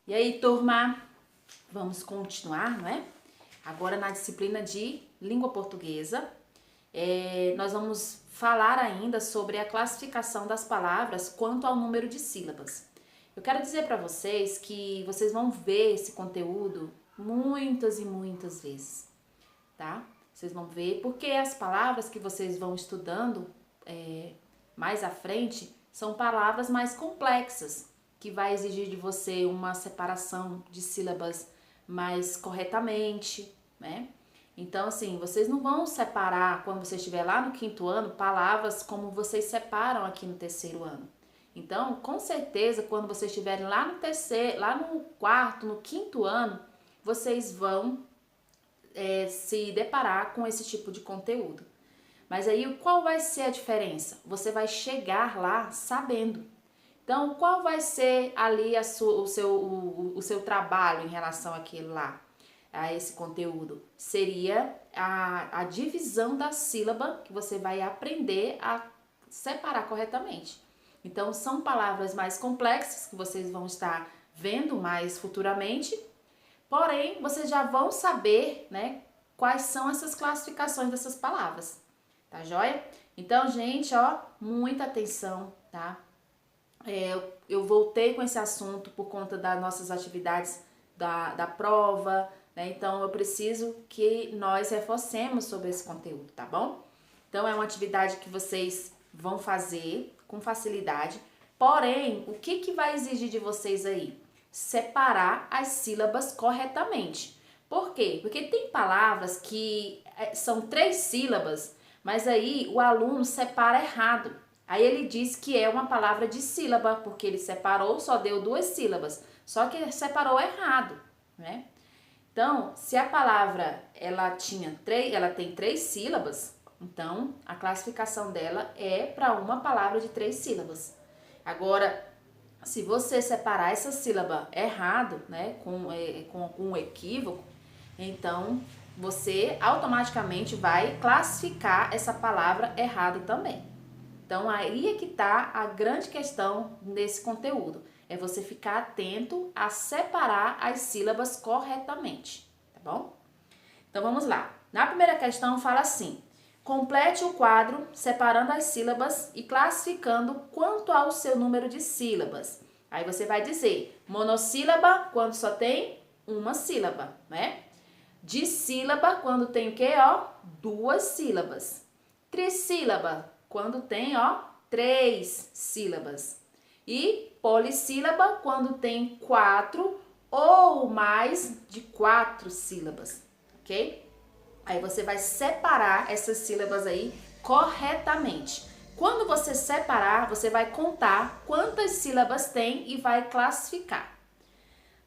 E aí, turma, vamos continuar, não é? Agora na disciplina de língua portuguesa, nós vamos falar ainda sobre a classificação das palavras quanto ao número de sílabas. Eu quero dizer para vocês que vocês vão ver esse conteúdo muitas e muitas vezes, tá? Vocês vão ver porque as palavras que vocês vão estudando mais à frente são palavras mais complexas, que vai exigir de você uma separação de sílabas mais corretamente, né? Então, assim, vocês não vão separar, quando você estiver lá no 5º ano, palavras como vocês separam aqui no 3º ano. Então, com certeza, quando vocês estiverem lá no 4º, no 5º ano, vocês vão se deparar com esse tipo de conteúdo. Mas aí, qual vai ser a diferença? Você vai chegar lá sabendo. Então, qual vai ser ali o seu trabalho em relação àquilo lá, a esse conteúdo? Seria a divisão da sílaba que você vai aprender a separar corretamente. Então, são palavras mais complexas que vocês vão estar vendo mais futuramente, porém, vocês já vão saber, né, quais são essas classificações dessas palavras, tá joia? Então, gente, ó, muita atenção, tá? Eu voltei com esse assunto por conta das nossas atividades da prova, né? Então, eu preciso que nós reforcemos sobre esse conteúdo, tá bom? Então, é uma atividade que vocês vão fazer com facilidade, porém, o que vai exigir de vocês aí? Separar as sílabas corretamente. Por quê? Porque tem palavras que são 3 sílabas, mas aí o aluno separa errado. Aí ele diz que é uma palavra de sílaba, porque ele separou, só deu 2 sílabas, só que ele separou errado, né? Então, se a palavra ela tem 3 sílabas, então a classificação dela é para uma palavra de 3 sílabas. Agora, se você separar essa sílaba errado, né, com um equívoco, então você automaticamente vai classificar essa palavra errado também. Então, aí é que tá a grande questão nesse conteúdo. É você ficar atento a separar as sílabas corretamente, tá bom? Então, vamos lá. Na primeira questão, fala assim: complete o quadro separando as sílabas e classificando quanto ao seu número de sílabas. Aí você vai dizer monossílaba quando só tem uma sílaba, né? Dissílaba quando tem o quê, ó? 2 sílabas. Trissílaba quando tem, ó, 3 sílabas. E polissílaba quando tem 4 ou mais de 4 sílabas, ok? Aí você vai separar essas sílabas aí corretamente. Quando você separar, você vai contar quantas sílabas tem e vai classificar.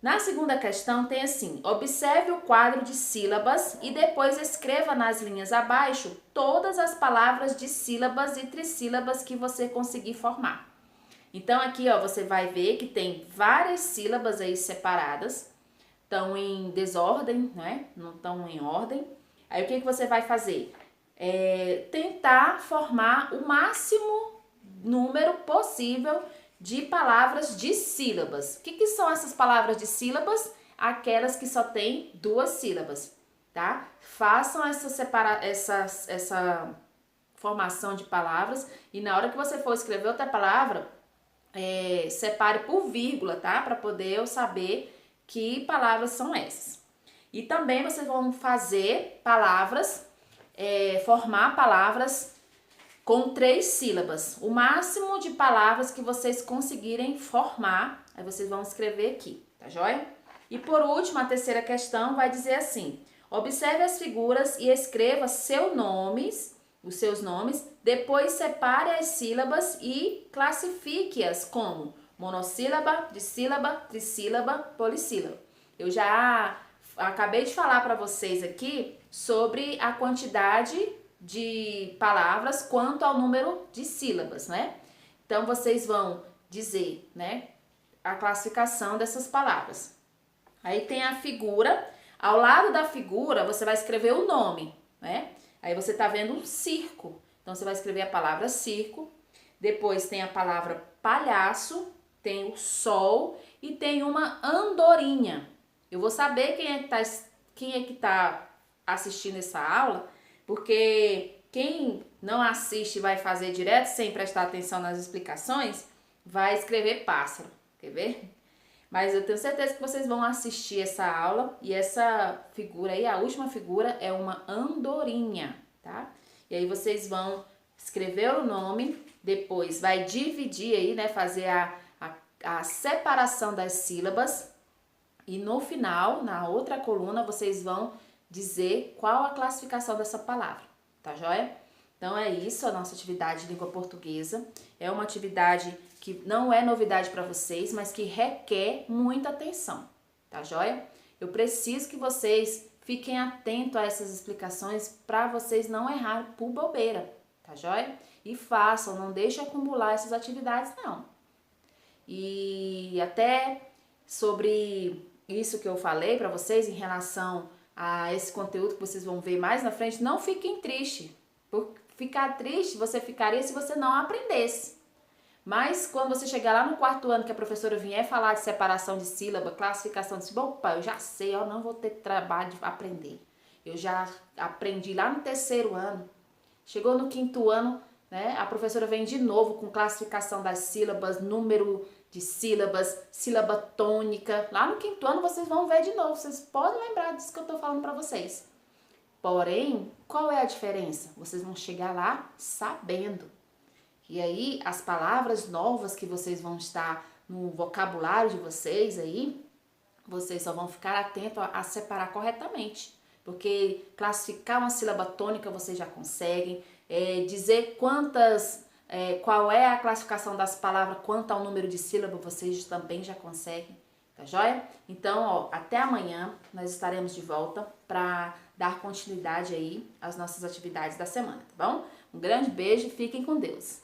Na segunda questão tem assim: observe o quadro de sílabas e depois escreva nas linhas abaixo todas as palavras de sílabas e trissílabas que você conseguir formar. Então aqui, ó, você vai ver que tem várias sílabas aí separadas, estão em desordem, né? Não estão em ordem. Aí o que você vai fazer? Tentar formar o máximo número possível de palavras de sílabas. O que são essas palavras de sílabas? Aquelas que só tem 2 sílabas, tá? Façam essa formação de palavras e na hora que você for escrever outra palavra, separe por vírgula, tá? Para poder eu saber que palavras são essas. E também vocês vão fazer palavras, formar palavras com 3 sílabas. O máximo de palavras que vocês conseguirem formar, aí vocês vão escrever aqui, tá joia? E por último, a terceira questão vai dizer assim: observe as figuras e escreva os seus nomes, depois separe as sílabas e classifique-as como monossílaba, dissílaba, trissílaba, polissílaba. Eu já acabei de falar para vocês aqui sobre a quantidade de palavras quanto ao número de sílabas, né? Então, vocês vão dizer, né, a classificação dessas palavras. Aí tem a figura. Ao lado da figura, você vai escrever o nome, né? Aí você tá vendo um circo. Então, você vai escrever a palavra circo. Depois tem a palavra palhaço, tem o sol e tem uma andorinha. Eu vou saber quem é que tá assistindo essa aula, porque quem não assiste e vai fazer direto sem prestar atenção nas explicações, vai escrever pássaro. Quer ver? Mas eu tenho certeza que vocês vão assistir essa aula e essa figura aí, a última figura, é uma andorinha, tá? E aí vocês vão escrever o nome, depois vai dividir aí, né, fazer a separação das sílabas e no final, na outra coluna, vocês vão dizer qual a classificação dessa palavra, tá joia? Então é isso, a nossa atividade de língua portuguesa. É uma atividade que não é novidade para vocês, mas que requer muita atenção, tá joia? Eu preciso que vocês fiquem atentos a essas explicações para vocês não errarem por bobeira, tá joia? E façam, não deixem acumular essas atividades, não. E até sobre isso que eu falei para vocês em relação a esse conteúdo que vocês vão ver mais na frente, não fiquem tristes. Por ficar triste, você ficaria se você não aprendesse. Mas quando você chegar lá no 4º ano que a professora vier falar de separação de sílaba, classificação de sílaba, opa, eu já sei, eu não vou ter trabalho de aprender. Eu já aprendi lá no 3º ano. Chegou no 5º ano, né, a professora vem de novo com classificação das sílabas, número de sílabas, sílaba tônica. Lá no 5º ano vocês vão ver de novo, vocês podem lembrar disso que eu tô falando para vocês. Porém, qual é a diferença? Vocês vão chegar lá sabendo. E aí, as palavras novas que vocês vão estar no vocabulário de vocês aí, vocês só vão ficar atentos a separar corretamente. Porque classificar uma sílaba tônica vocês já conseguem, dizer qual é a classificação das palavras quanto ao número de sílabas, vocês também já conseguem, tá joia? Então, ó, até amanhã nós estaremos de volta para dar continuidade aí às nossas atividades da semana, tá bom? Um grande beijo e fiquem com Deus!